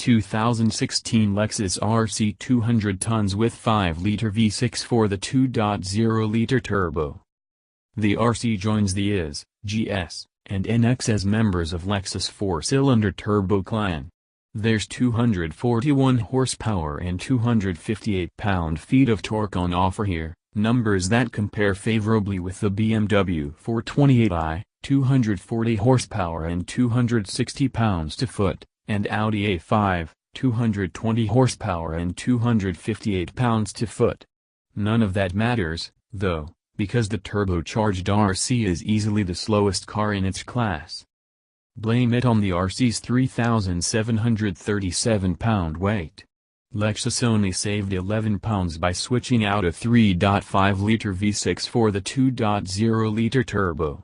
2016 Lexus RC 200 tons with 5-liter V6 for the 2.0-liter turbo. The RC joins the IS, GS, and NX as members of Lexus 4-cylinder turbo clan. There's 241 horsepower and 258 pound-feet of torque on offer here, numbers that compare favorably with the BMW 428i, 240 horsepower and 260 pounds-to-foot, and Audi A5, 220 horsepower and 258 pounds-to-foot. None of that matters, though, because the turbocharged RC is easily the slowest car in its class. Blame it on the RC's 3,737 pound weight. Lexus only saved 11 pounds by switching out a 3.5-liter V6 for the 2.0-liter turbo.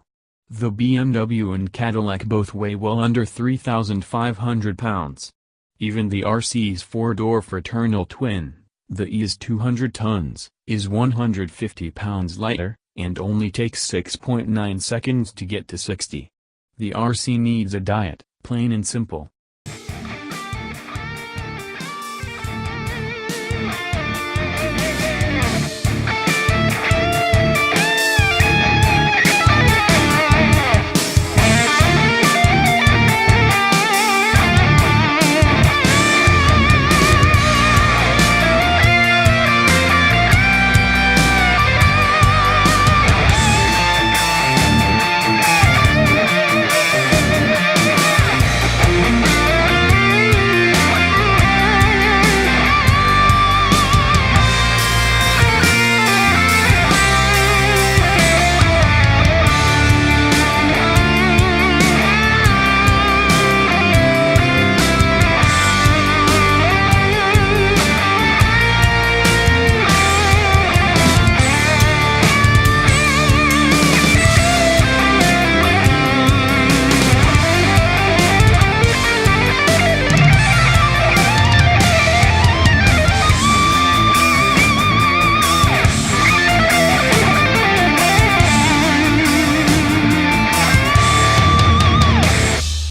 The BMW and Cadillac both weigh well under 3,500 pounds. Even the RC's four-door fraternal twin, the is 200 tons, is 150 pounds lighter, and only takes 6.9 seconds to get to 60. The RC needs a diet, plain and simple.